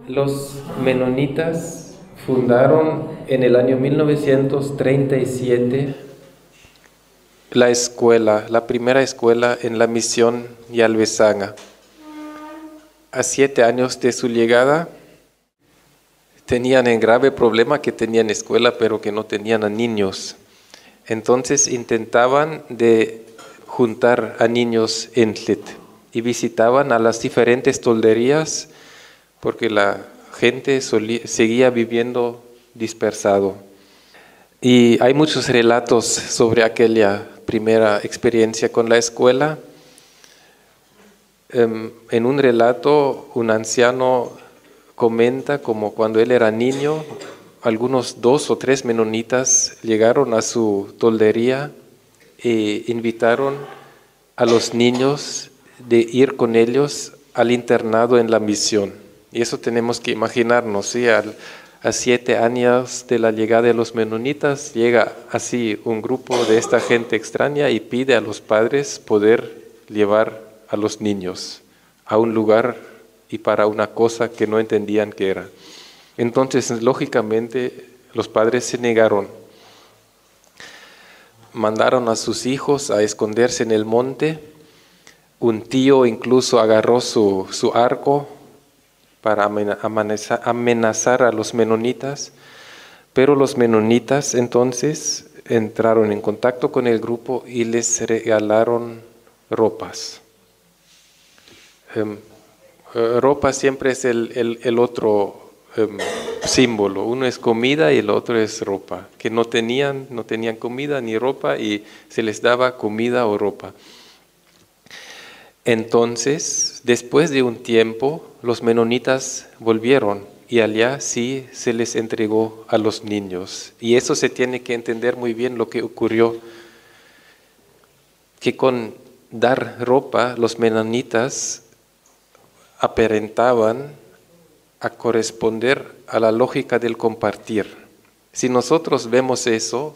Los menonitas fundaron en el año 1937 la escuela, la primera escuela en la misión Yalvezanga. A 7 años de su llegada, tenían el grave problema que tenían escuela, pero que no tenían a niños. Entonces intentaban de juntar a niños en Tlet y visitaban a las diferentes tolderías porque la gente seguía viviendo dispersado. Y hay muchos relatos sobre aquella primera experiencia con la escuela. En un relato, un anciano comenta como cuando él era niño, algunos 2 o 3 menonitas llegaron a su toldería e invitaron a los niños de ir con ellos al internado en la misión. Y eso tenemos que imaginarnos, ¿sí? A 7 años de la llegada de los menonitas, llega así un grupo de esta gente extraña y pide a los padres poder llevar a los niños a un lugar y para una cosa que no entendían qué era. Entonces, lógicamente, los padres se negaron. Mandaron a sus hijos a esconderse en el monte. Un tío incluso agarró su arco para amenazar a los menonitas, pero los menonitas entonces entraron en contacto con el grupo y les regalaron ropas. Ropa siempre es el otro símbolo. Uno es comida y el otro es ropa, que no tenían comida ni ropa y se les daba comida o ropa. Entonces, después de un tiempo, los menonitas volvieron y allá sí se les entregó a los niños. Y eso se tiene que entender muy bien lo que ocurrió, que con dar ropa los menonitas aparentaban a corresponder a la lógica del compartir. Si nosotros vemos eso,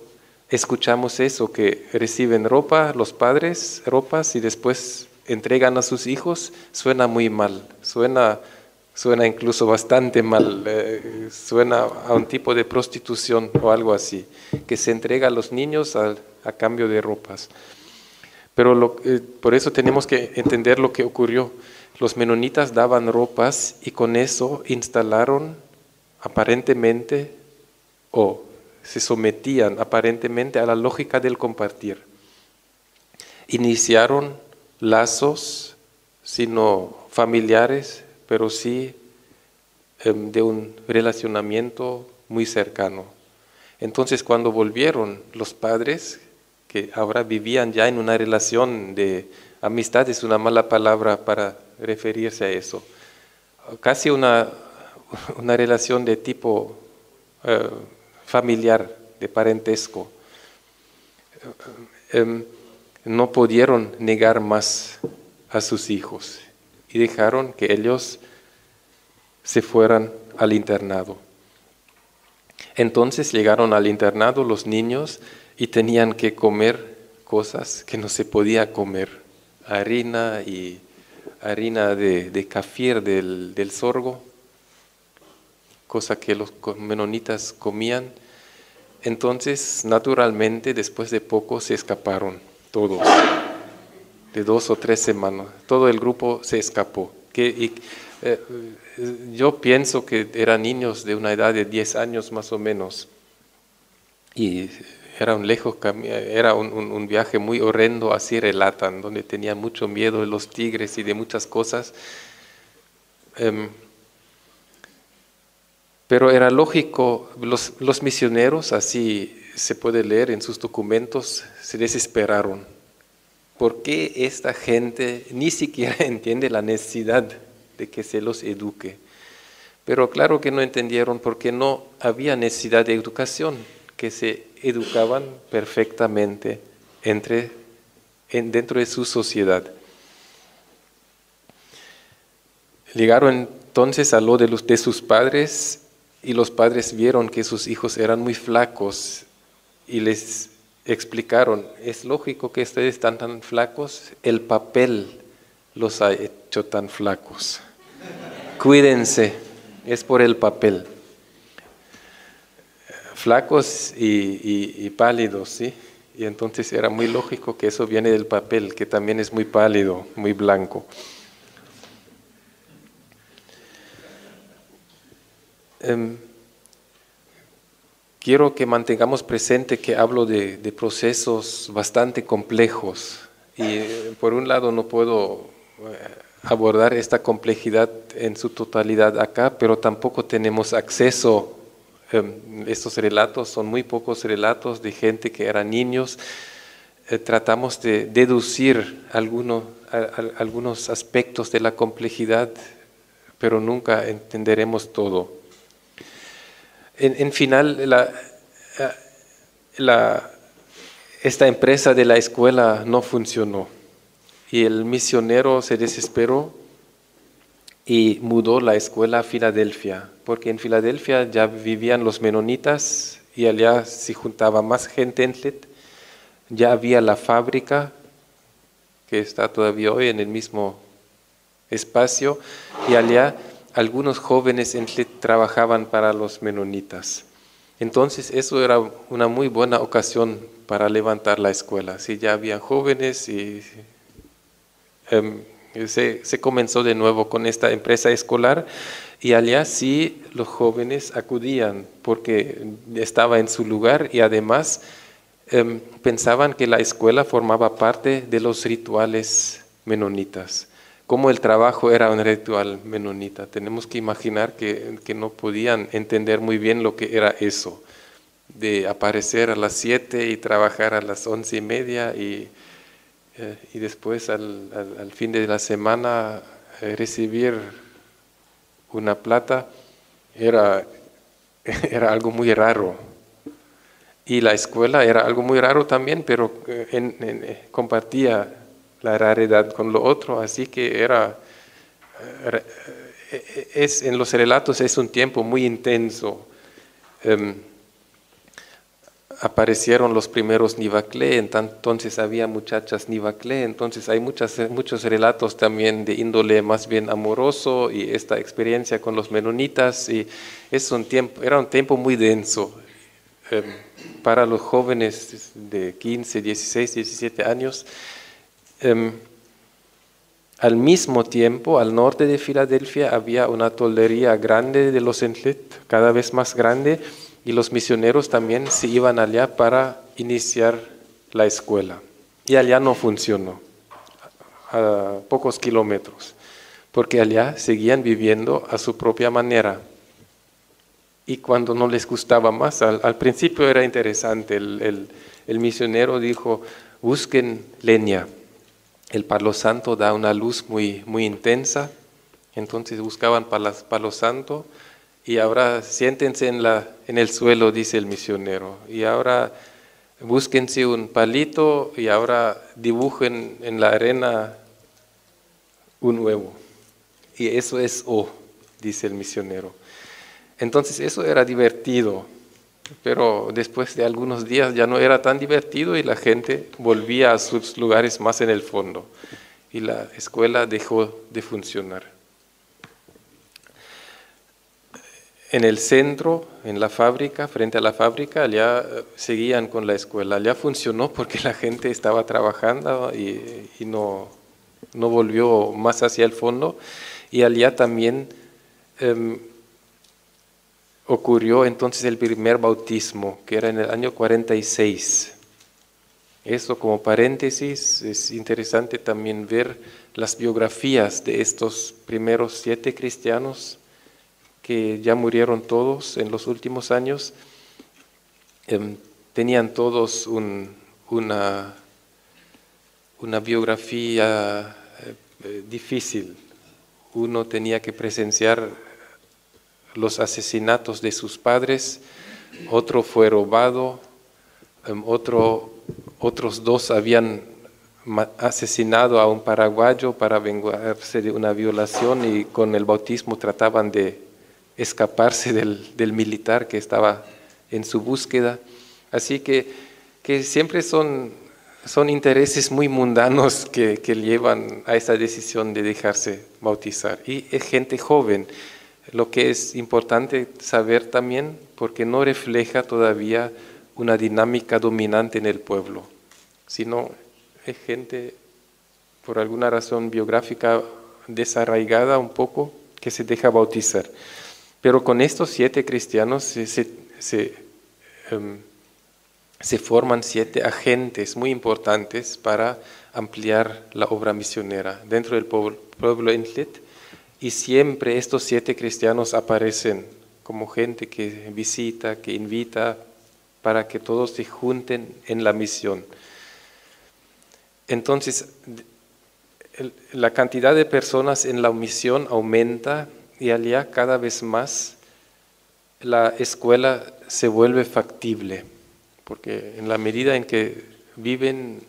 escuchamos eso, que reciben ropa, los padres, ropas y después entregan a sus hijos, suena muy mal, suena incluso bastante mal, suena a un tipo de prostitución o algo así, que se entrega a los niños a cambio de ropas. Pero por eso tenemos que entender lo que ocurrió. Los menonitas daban ropas y con eso instalaron aparentemente o se sometían aparentemente a la lógica del compartir. Iniciaron lazos, sino familiares, pero sí de un relacionamiento muy cercano. Entonces, cuando volvieron los padres, que ahora vivían ya en una relación de amistad, es una mala palabra para referirse a eso, casi una relación de tipo familiar, de parentesco. No pudieron negar más a sus hijos y dejaron que ellos se fueran al internado. Entonces llegaron al internado los niños y tenían que comer cosas que no se podía comer, harina de kafir del sorgo, cosa que los menonitas comían. Entonces, naturalmente, después de poco se escaparon todos, de 2 o 3 semanas, todo el grupo se escapó. Yo pienso que eran niños de una edad de 10 años más o menos, y era un viaje muy horrendo, así relatan, donde tenían mucho miedo de los tigres y de muchas cosas. Pero era lógico, los misioneros, así se puede leer en sus documentos, se desesperaron. ¿Por qué esta gente ni siquiera entiende la necesidad de que se los eduque? Pero claro que no entendieron porque no había necesidad de educación, que se educaban perfectamente dentro de su sociedad. Llegaron entonces a lo de sus padres y los padres vieron que sus hijos eran muy flacos y les explicaron, es lógico que ustedes están tan flacos, el papel los ha hecho tan flacos. Cuídense, es por el papel. Flacos y pálidos, ¿sí? Y entonces era muy lógico que eso viene del papel, que también es muy pálido, muy blanco. Quiero que mantengamos presente que hablo de procesos bastante complejos y por un lado no puedo abordar esta complejidad en su totalidad acá, pero tampoco tenemos acceso. Estos relatos son muy pocos relatos de gente que eran niños. Tratamos de deducir algunos aspectos de la complejidad, pero nunca entenderemos todo. En final, esta empresa de la escuela no funcionó y el misionero se desesperó y mudó la escuela a Filadelfia, porque en Filadelfia ya vivían los menonitas y allá se juntaba más gente en Tlet. Ya había la fábrica, que está todavía hoy en el mismo espacio, y allá algunos jóvenes en Tlet trabajaban para los menonitas. Entonces eso era una muy buena ocasión para levantar la escuela. Sí, ya había jóvenes y se comenzó de nuevo con esta empresa escolar y allá sí los jóvenes acudían porque estaba en su lugar y además pensaban que la escuela formaba parte de los rituales menonitas. Como el trabajo era un ritual menonita, tenemos que imaginar que no podían entender muy bien lo que era eso, de aparecer a las 7 y trabajar a las 11:30 y después al fin de la semana recibir una plata era algo muy raro. Y la escuela era algo muy raro también, pero compartía la raridad con lo otro, así que en los relatos es un tiempo muy intenso. Aparecieron los primeros Nivaclé, entonces había muchachas Nivaclé, entonces hay muchos relatos también de índole más bien amoroso y esta experiencia con los menonitas, y era un tiempo muy denso para los jóvenes de 15, 16, 17 años. Al mismo tiempo, al norte de Filadelfia había una toldería grande de los Entlet, cada vez más grande, y los misioneros también se iban allá para iniciar la escuela. Y allá no funcionó, a pocos kilómetros, porque allá seguían viviendo a su propia manera. Y cuando no les gustaba más, al principio era interesante, el misionero dijo, busquen leña. El palo santo da una luz muy, muy intensa, entonces buscaban palo santo y ahora siéntense en el suelo, dice el misionero, y ahora búsquense un palito y ahora dibujen en la arena un huevo. Y eso es O, dice el misionero. Entonces eso era divertido, pero después de algunos días ya no era tan divertido y la gente volvía a sus lugares más en el fondo y la escuela dejó de funcionar. En el centro, en la fábrica, frente a la fábrica, allá seguían con la escuela. Allá funcionó porque la gente estaba trabajando y no volvió más hacia el fondo. Y allá también ocurrió entonces el primer bautismo, que era en el año 46. Eso como paréntesis, es interesante también ver las biografías de estos primeros 7 cristianos que ya murieron todos en los últimos años. Tenían todos una biografía difícil. Uno tenía que presenciar los asesinatos de sus padres, otro fue robado, otros 2 habían asesinado a un paraguayo para vengarse de una violación y con el bautismo trataban de escaparse del militar que estaba en su búsqueda. Así que siempre son intereses muy mundanos que llevan a esa decisión de dejarse bautizar. Y es gente joven. lo que es importante saber también, porque no refleja todavía una dinámica dominante en el pueblo, sino es gente, por alguna razón biográfica desarraigada un poco, que se deja bautizar. Pero con estos 7 cristianos se forman 7 agentes muy importantes para ampliar la obra misionera dentro del pueblo Entlit, y siempre estos 7 cristianos aparecen como gente que visita, que invita, para que todos se junten en la misión. Entonces, la cantidad de personas en la misión aumenta y allá cada vez más la escuela se vuelve factible, porque en la medida en que viven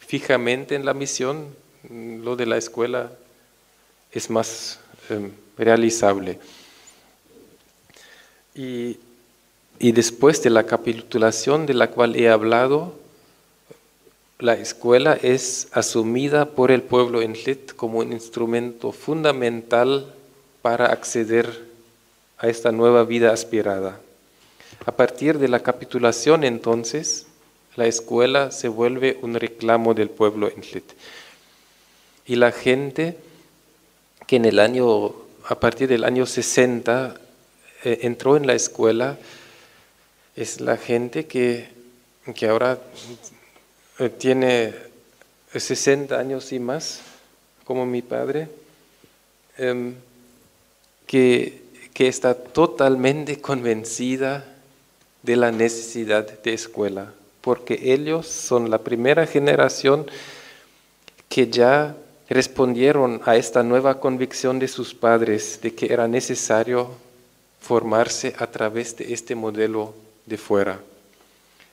fijamente en la misión, lo de la escuela es más realizable. Y después de la capitulación de la cual he hablado, la escuela es asumida por el pueblo Entlit como un instrumento fundamental para acceder a esta nueva vida aspirada. A partir de la capitulación, entonces, la escuela se vuelve un reclamo del pueblo Entlit. Y la gente que a partir del año 60 entró en la escuela, es la gente que ahora tiene 60 años y más, como mi padre, que está totalmente convencida de la necesidad de escuela, porque ellos son la primera generación que ya respondieron a esta nueva convicción de sus padres de que era necesario formarse a través de este modelo de fuera.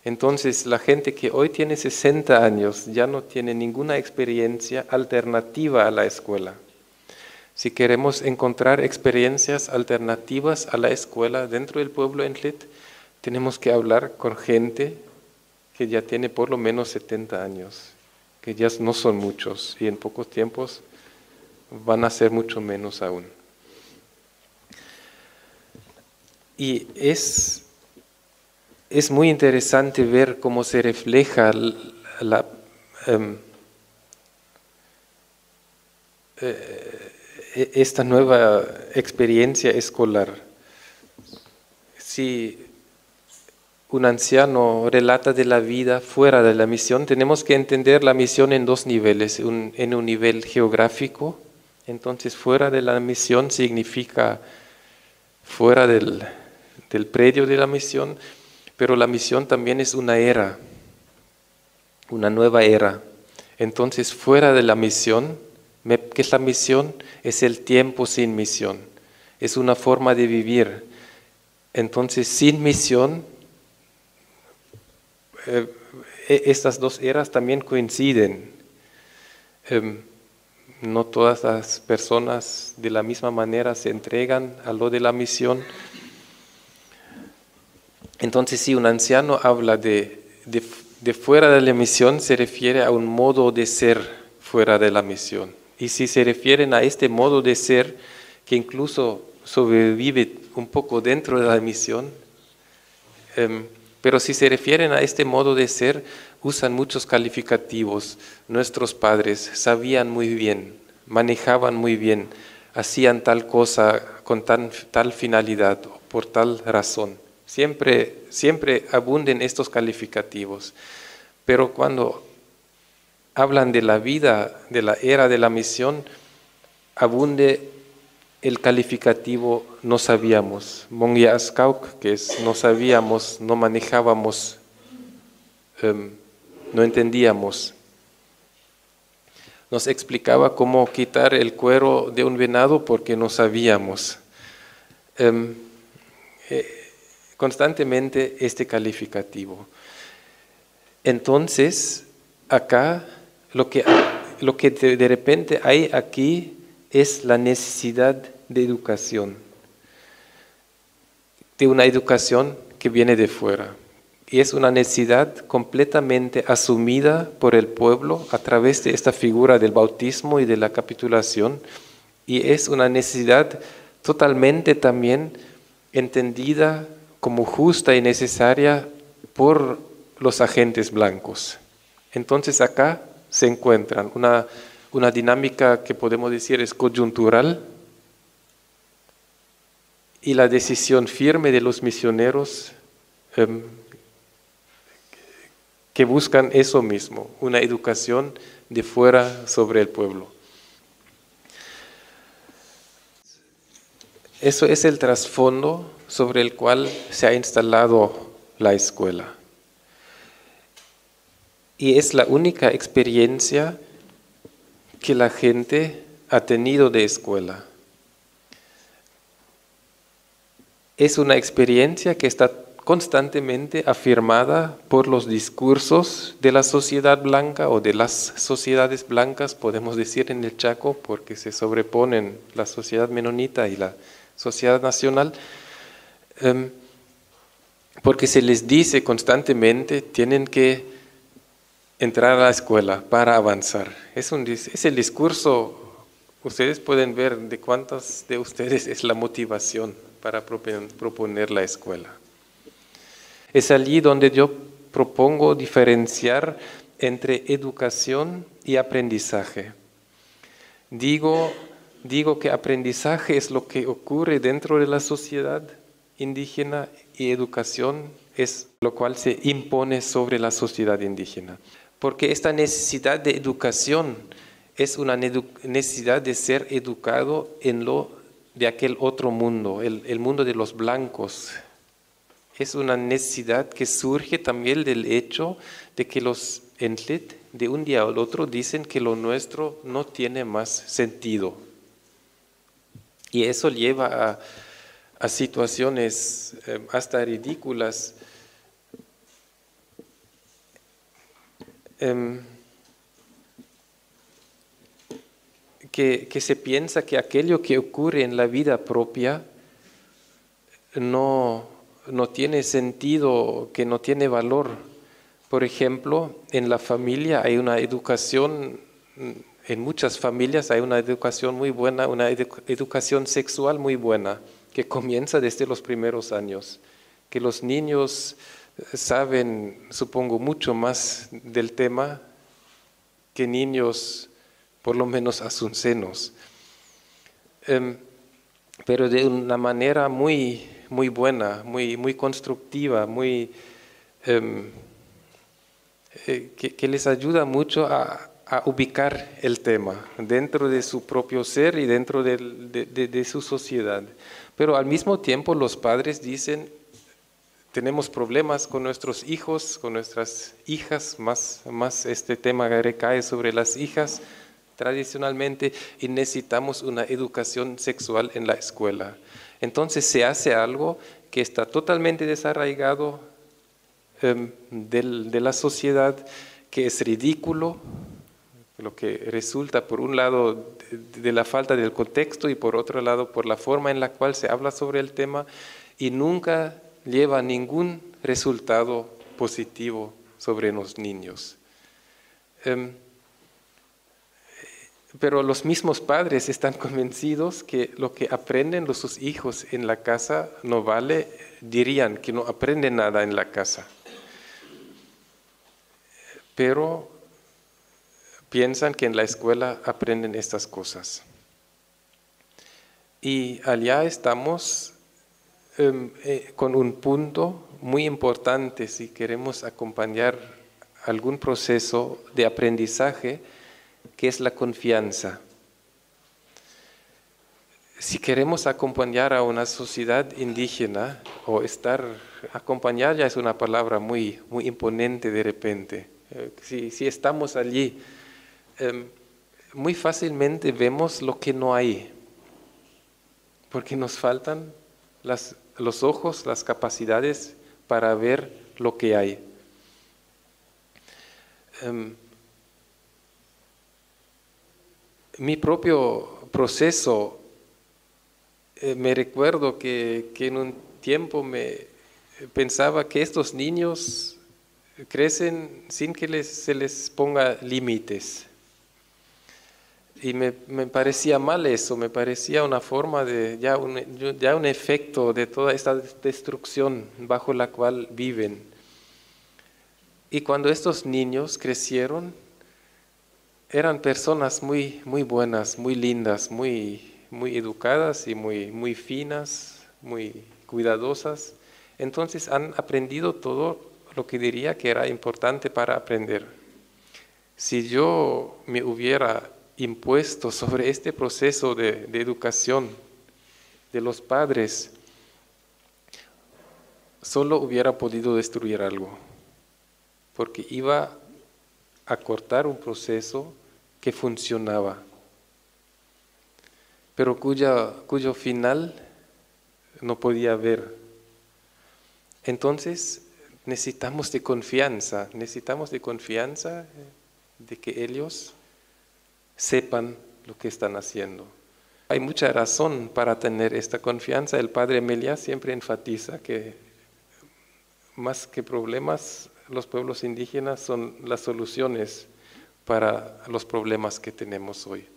Entonces, la gente que hoy tiene 60 años ya no tiene ninguna experiencia alternativa a la escuela. Si queremos encontrar experiencias alternativas a la escuela dentro del pueblo Entlit, tenemos que hablar con gente que ya tiene por lo menos 70 años, que ya no son muchos y en pocos tiempos van a ser mucho menos aún. Y es muy interesante ver cómo se refleja esta nueva experiencia escolar. Si un anciano relata de la vida fuera de la misión, tenemos que entender la misión en 2 niveles, en un nivel geográfico. Entonces, fuera de la misión significa fuera del predio de la misión, pero la misión también es una era, una nueva era. Entonces, fuera de la misión, ¿qué es la misión? Es el tiempo sin misión, es una forma de vivir. Entonces, sin misión, estas 2 eras también coinciden. No todas las personas de la misma manera se entregan a lo de la misión. Entonces, si un anciano habla de fuera de la misión, se refiere a un modo de ser fuera de la misión. Y si se refieren a este modo de ser, que incluso sobrevive un poco dentro de la misión, pero si se refieren a este modo de ser, usan muchos calificativos. Nuestros padres sabían muy bien, manejaban muy bien, hacían tal cosa con tal finalidad, por tal razón. Siempre abunden estos calificativos. Pero cuando hablan de la vida, de la era de la misión, abunde el calificativo no sabíamos, Mongiaskauk, que es no sabíamos, no manejábamos, no entendíamos. Nos explicaba cómo quitar el cuero de un venado porque no sabíamos. Constantemente este calificativo. Entonces, acá lo que de repente hay aquí es la necesidad de educación, de una educación que viene de fuera. Y es una necesidad completamente asumida por el pueblo a través de esta figura del bautismo y de la capitulación, y es una necesidad totalmente también entendida como justa y necesaria por los agentes blancos. Entonces acá se encuentran una dinámica que podemos decir es coyuntural y la decisión firme de los misioneros que buscan eso mismo, una educación de fuera sobre el pueblo. Eso es el trasfondo sobre el cual se ha instalado la escuela. Y es la única experiencia que la gente ha tenido de escuela. Es una experiencia que está constantemente afirmada por los discursos de la sociedad blanca o de las sociedades blancas, podemos decir en el Chaco, porque se sobreponen la sociedad menonita y la sociedad nacional, porque se les dice constantemente, tienen que entrar a la escuela para avanzar. Es el discurso, ustedes pueden ver de cuántos de ustedes es la motivación para proponer la escuela. Es allí donde yo propongo diferenciar entre educación y aprendizaje. Digo que aprendizaje es lo que ocurre dentro de la sociedad indígena y educación es lo cual se impone sobre la sociedad indígena. Porque esta necesidad de educación es una necesidad de ser educado en lo de aquel otro mundo, el mundo de los blancos. Es una necesidad que surge también del hecho de que los Entlit de un día al otro dicen que lo nuestro no tiene más sentido. Y eso lleva a situaciones hasta ridículas. Que se piensa que aquello que ocurre en la vida propia no tiene sentido, que no tiene valor. Por ejemplo, en la familia hay una educación, en muchas familias hay una educación muy buena, una educación sexual muy buena, que comienza desde los primeros años, que los niños saben, supongo, mucho más del tema que niños, por lo menos asuncenos, pero de una manera muy buena, muy constructiva, que les ayuda mucho a ubicar el tema dentro de su propio ser y dentro de su sociedad. Pero al mismo tiempo los padres dicen, tenemos problemas con nuestros hijos, con nuestras hijas, más este tema recae sobre las hijas tradicionalmente y necesitamos una educación sexual en la escuela. Entonces se hace algo que está totalmente desarraigado de la sociedad, que es ridículo, lo que resulta por un lado de la falta del contexto y por otro lado por la forma en la cual se habla sobre el tema y nunca lleva ningún resultado positivo sobre los niños. Pero los mismos padres están convencidos que lo que aprenden sus hijos en la casa no vale, dirían que no aprenden nada en la casa. Pero piensan que en la escuela aprenden estas cosas. Y allá estamos con un punto muy importante si queremos acompañar algún proceso de aprendizaje, que es la confianza. Si queremos acompañar a una sociedad indígena, o acompañar ya es una palabra muy imponente de repente. Si estamos allí, muy fácilmente vemos lo que no hay, porque nos faltan los ojos, las capacidades para ver lo que hay. Mi propio proceso, me recuerdo que en un tiempo pensaba que estos niños crecen sin que se les ponga límites. Y me parecía mal eso, me parecía una forma de, ya un efecto de toda esta destrucción bajo la cual viven. Y cuando estos niños crecieron, eran personas muy, muy buenas, muy lindas, muy educadas y muy finas, muy cuidadosas. Entonces han aprendido todo lo que diría que era importante para aprender. Si yo me hubiera impuesto sobre este proceso de educación de los padres, solo hubiera podido destruir algo, porque iba a cortar un proceso que funcionaba, pero cuyo final no podía ver. Entonces necesitamos de confianza de que ellos sepan lo que están haciendo. Hay mucha razón para tener esta confianza. El padre Meliá siempre enfatiza que más que problemas, los pueblos indígenas son las soluciones para los problemas que tenemos hoy.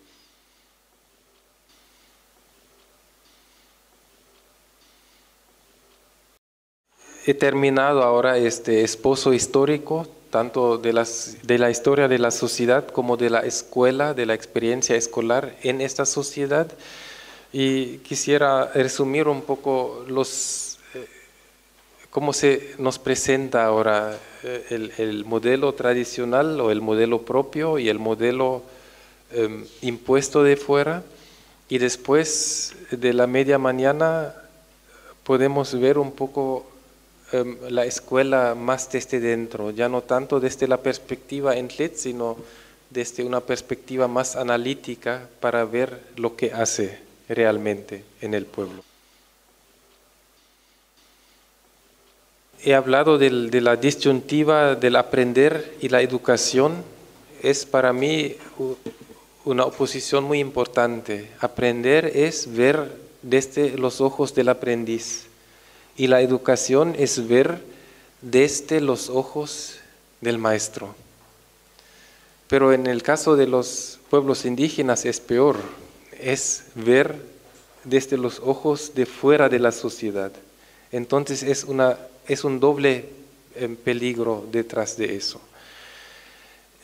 He terminado ahora este esbozo histórico, tanto de la historia de la sociedad como de la escuela, de la experiencia escolar en esta sociedad. Y quisiera resumir un poco cómo se nos presenta ahora el modelo tradicional o el modelo propio y el modelo impuesto de fuera. Y después de la media mañana podemos ver un poco la escuela más desde dentro, ya no tanto desde la perspectiva Entlet, sino desde una perspectiva más analítica para ver lo que hace realmente en el pueblo. He hablado de la disyuntiva del aprender y la educación. Es para mí una oposición muy importante. Aprender es ver desde los ojos del aprendiz. Y la educación es ver desde los ojos del maestro. Pero en el caso de los pueblos indígenas es peor, es ver desde los ojos de fuera de la sociedad. Entonces es un doble peligro detrás de eso.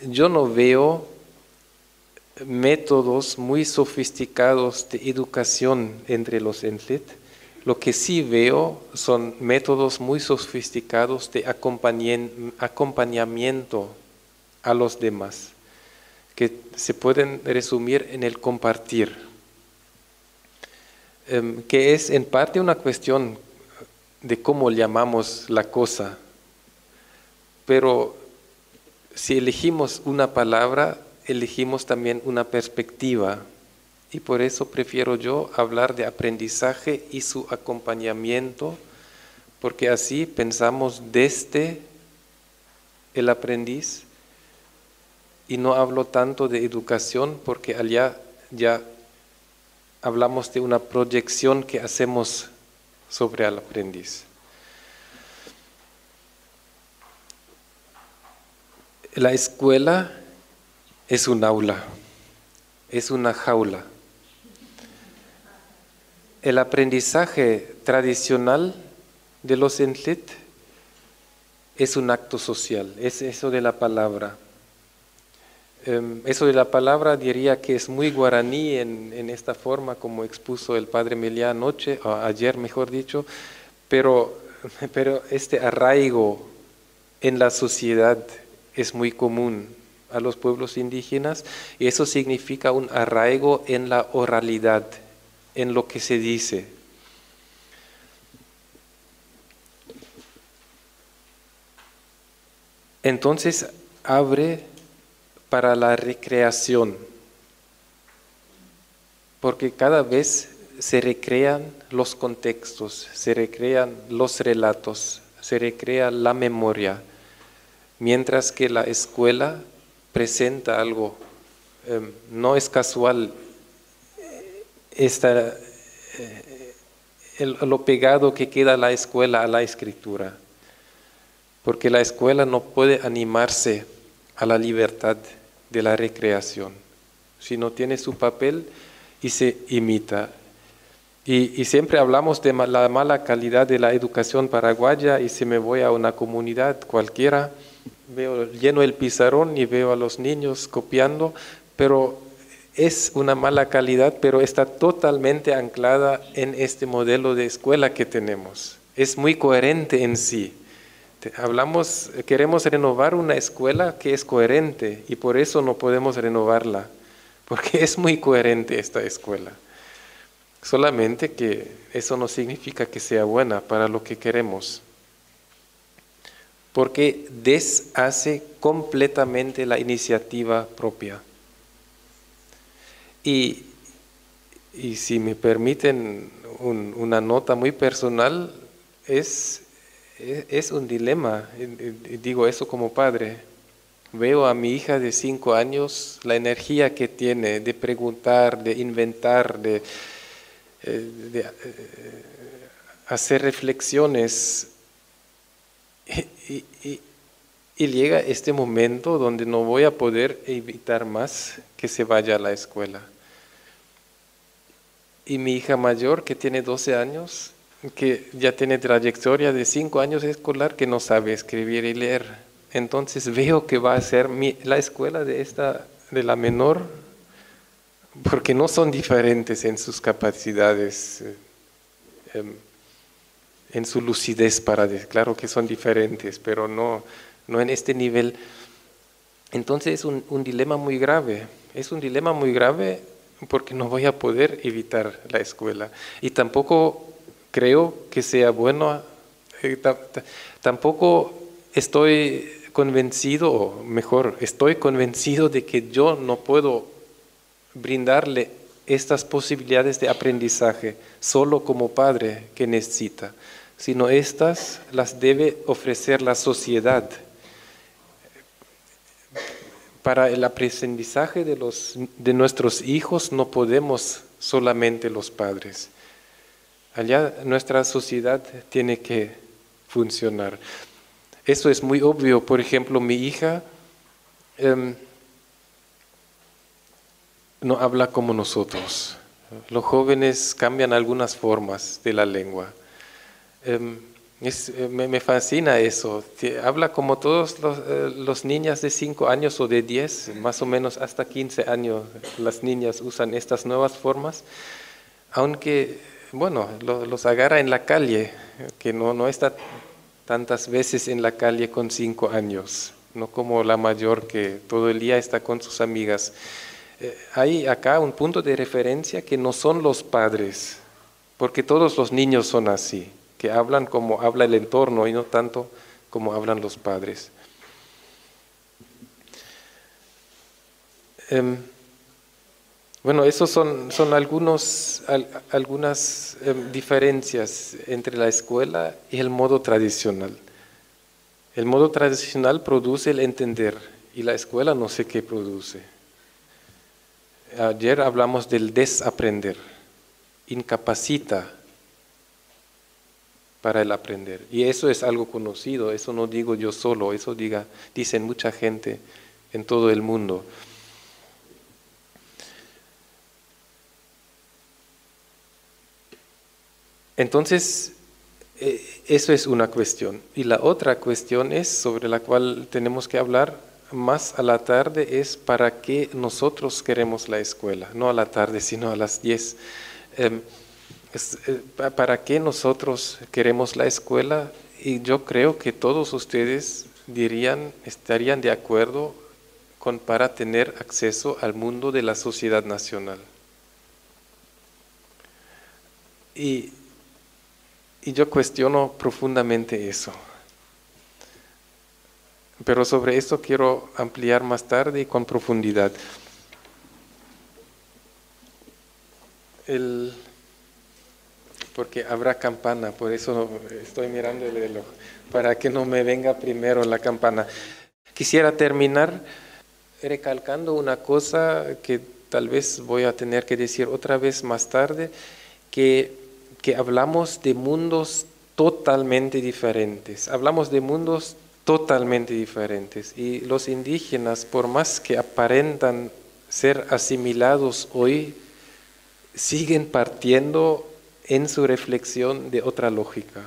Yo no veo métodos muy sofisticados de educación entre los Entlet. Lo que sí veo son métodos muy sofisticados de acompañamiento a los demás, que se pueden resumir en el compartir, que es en parte una cuestión de cómo llamamos la cosa, pero si elegimos una palabra, elegimos también una perspectiva. Y por eso prefiero yo hablar de aprendizaje y su acompañamiento, porque así pensamos desde el aprendiz y no hablo tanto de educación, porque allá ya hablamos de una proyección que hacemos sobre el aprendiz. La escuela es un aula, es una jaula. El aprendizaje tradicional de los Entlet es un acto social, es eso de la palabra. Eso de la palabra diría que es muy guaraní en esta forma como expuso el padre Meliá anoche, o ayer mejor dicho, pero este arraigo en la sociedad es muy común a los pueblos indígenas y eso significa un arraigo en la oralidad, en lo que se dice. Entonces abre para la recreación, porque cada vez se recrean los contextos, se recrean los relatos, se recrea la memoria, mientras que la escuela presenta algo. No es casual lo pegado que queda la escuela a la escritura, porque la escuela no puede animarse a la libertad de la recreación. sino tiene su papel y se imita. Y siempre hablamos de la mala calidad de la educación paraguaya, y si me voy a una comunidad cualquiera, veo lleno el pizarrón y veo a los niños copiando, pero es una mala calidad, pero está totalmente anclada en este modelo de escuela que tenemos. Es muy coherente en sí. Queremos renovar una escuela que es coherente, y por eso no podemos renovarla, porque es muy coherente esta escuela. Solamente que eso no significa que sea buena para lo que queremos, porque deshace completamente la iniciativa propia. Y si me permiten una nota muy personal, es un dilema, y digo eso como padre. Veo a mi hija de 5 años, la energía que tiene de preguntar, de inventar, de hacer reflexiones, y llega este momento donde no voy a poder evitar más que se vaya a la escuela. Y mi hija mayor, que tiene 12 años, que ya tiene trayectoria de 5 años escolar, que no sabe escribir y leer. Entonces veo que va a ser la escuela de la menor, porque no son diferentes en sus capacidades, en su lucidez claro que son diferentes, pero no en este nivel. Entonces es un dilema muy grave, porque no voy a poder evitar la escuela, y tampoco creo que sea bueno, tampoco estoy convencido, o mejor, estoy convencido de que yo no puedo brindarle estas posibilidades de aprendizaje solo como padre que necesita, sino estas las debe ofrecer la sociedad. Para el aprendizaje de nuestros hijos no podemos solamente los padres. Allá nuestra sociedad tiene que funcionar. Eso es muy obvio. Por ejemplo, mi hija no habla como nosotros. Los jóvenes cambian algunas formas de la lengua. Me fascina eso. Habla como todos los niñas de 5 años o de 10, más o menos hasta 15 años. Las niñas usan estas nuevas formas, aunque, bueno, los agarra en la calle, que no está tantas veces en la calle con 5 años, no como la mayor que todo el día está con sus amigas. Hay acá un punto de referencia que no son los padres, porque todos los niños son así, que hablan como habla el entorno y no tanto como hablan los padres. Bueno, esos son algunas diferencias entre la escuela y el modo tradicional. El modo tradicional produce el entender, y la escuela no sé qué produce. Ayer hablamos del desaprender, incapacita para el aprender. Y eso es algo conocido, eso no digo yo solo, eso dicen mucha gente en todo el mundo. Entonces, eso es una cuestión. Y la otra cuestión sobre la cual tenemos que hablar más a la tarde, es para qué nosotros queremos la escuela. No a la tarde, sino a las 10. ¿Para qué nosotros queremos la escuela? Y yo creo que todos ustedes estarían de acuerdo para tener acceso al mundo de la sociedad nacional. Y yo cuestiono profundamente eso. Pero sobre esto quiero ampliar más tarde y con profundidad. Porque habrá campana, por eso estoy mirando el reloj, para que no me venga primero la campana. Quisiera terminar recalcando una cosa que tal vez voy a tener que decir otra vez más tarde, que hablamos de mundos totalmente diferentes. Hablamos de mundos totalmente diferentes. Y los indígenas, por más que aparentan ser asimilados hoy siguen partiendo en su reflexión de otra lógica.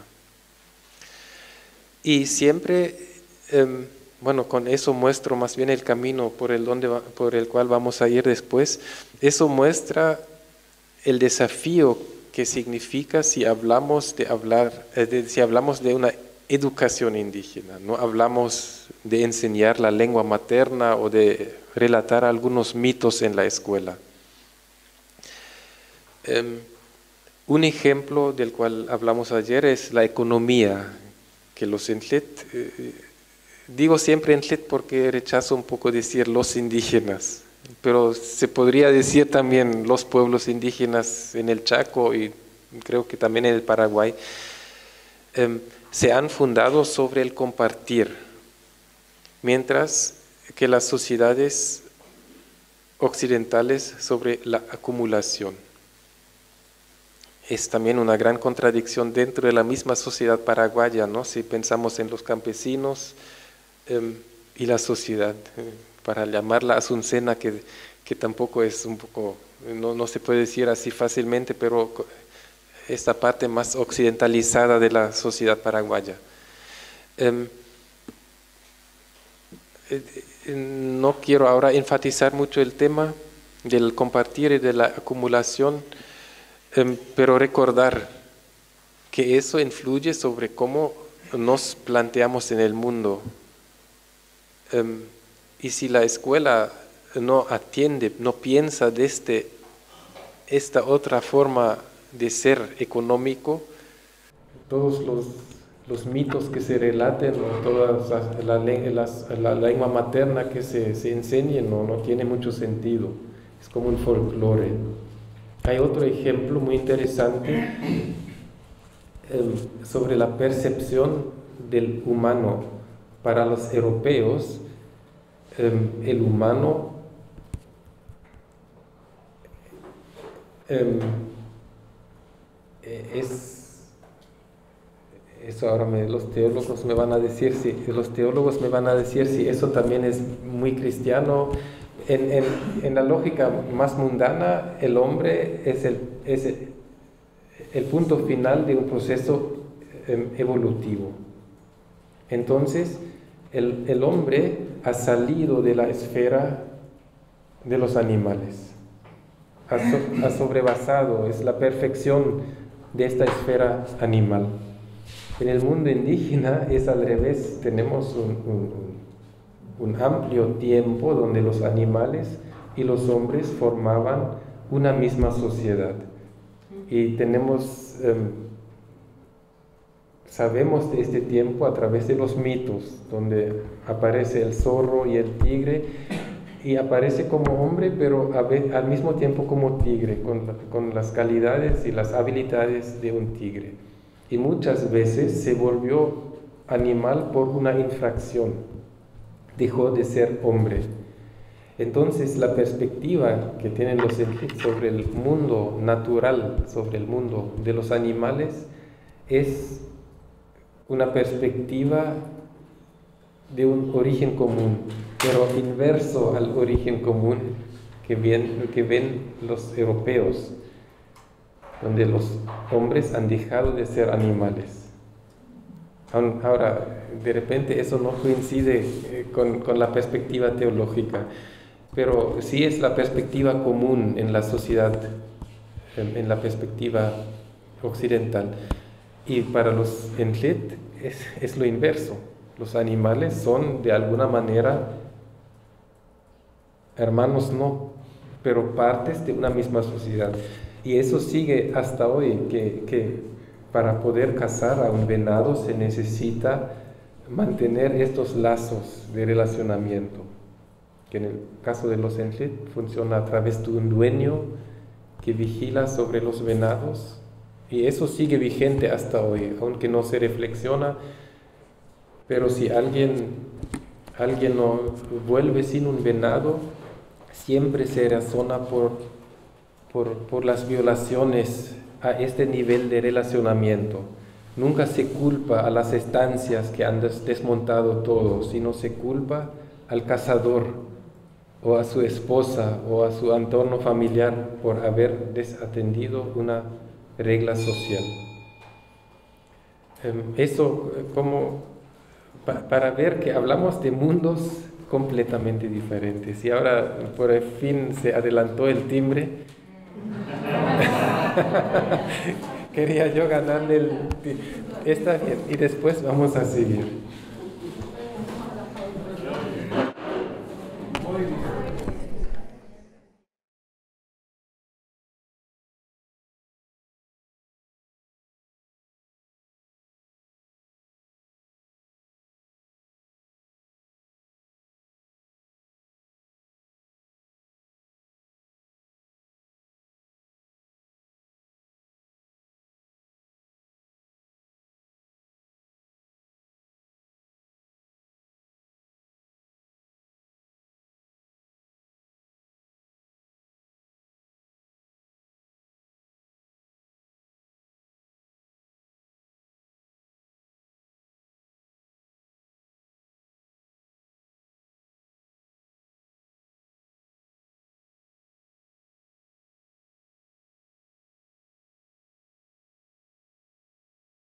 Y siempre, con eso muestro más bien el camino por el cual vamos a ir después. Eso muestra el desafío que significa si hablamos de una educación indígena. No hablamos de enseñar la lengua materna o de relatar algunos mitos en la escuela. Un ejemplo del cual hablamos ayer es la economía, que los Entlet, digo siempre Entlet porque rechazo un poco decir los indígenas, pero se podría decir también los pueblos indígenas en el Chaco y creo que también en el Paraguay, se han fundado sobre el compartir, mientras que las sociedades occidentales sobre la acumulación. Es también una gran contradicción dentro de la misma sociedad paraguaya, ¿no? Si pensamos en los campesinos y la sociedad, para llamarla asuncena, que tampoco es un poco, no se puede decir así fácilmente, pero esta parte más occidentalizada de la sociedad paraguaya. No quiero ahora enfatizar mucho el tema del compartir y de la acumulación, pero recordar que eso influye sobre cómo nos planteamos en el mundo. Y si la escuela no atiende, no piensa desde esta otra forma de ser económico, todos los mitos que se relaten, o toda la lengua materna que se enseñe, no tiene mucho sentido. Es como un folclore. Hay otro ejemplo muy interesante sobre la percepción del humano. Para los europeos, el humano eso ahora los teólogos me van a decir si eso también es muy cristiano. En la lógica más mundana, el hombre es el punto final de un proceso evolutivo. Entonces, el hombre ha salido de la esfera de los animales, ha sobrepasado, es la perfección de esta esfera animal. En el mundo indígena es al revés, tenemos un amplio tiempo donde los animales y los hombres formaban una misma sociedad. Y sabemos de este tiempo a través de los mitos, donde aparece el zorro y el tigre, y aparece como hombre, pero al mismo tiempo como tigre, con las calidades y las habilidades de un tigre. Y muchas veces se volvió animal por una infracción, dejó de ser hombre. Entonces la perspectiva que tienen los Entlet sobre el mundo natural, sobre el mundo de los animales, es una perspectiva de un origen común, pero inverso al origen común que ven los europeos, donde los hombres han dejado de ser animales. Ahora, de repente eso no coincide con la perspectiva teológica, pero sí es la perspectiva común en la sociedad, en la perspectiva occidental. Y para los Entlet es lo inverso. Los animales son de alguna manera hermanos, no, pero partes de una misma sociedad. Y eso sigue hasta hoy, que para poder cazar a un venado se necesita mantener estos lazos de relacionamiento, que en el caso de los Entlet funciona a través de un dueño que vigila sobre los venados, y eso sigue vigente hasta hoy, aunque no se reflexiona, pero si alguien no vuelve sin un venado, siempre se razona por las violaciones a este nivel de relacionamiento. Nunca se culpa a las estancias que han desmontado todo, sino se culpa al cazador o a su esposa o a su entorno familiar por haber desatendido una regla social. Eso como para ver que hablamos de mundos completamente diferentes. Y ahora por fin se adelantó el timbre. Quería yo ganarle el... Está bien, y después vamos a seguir.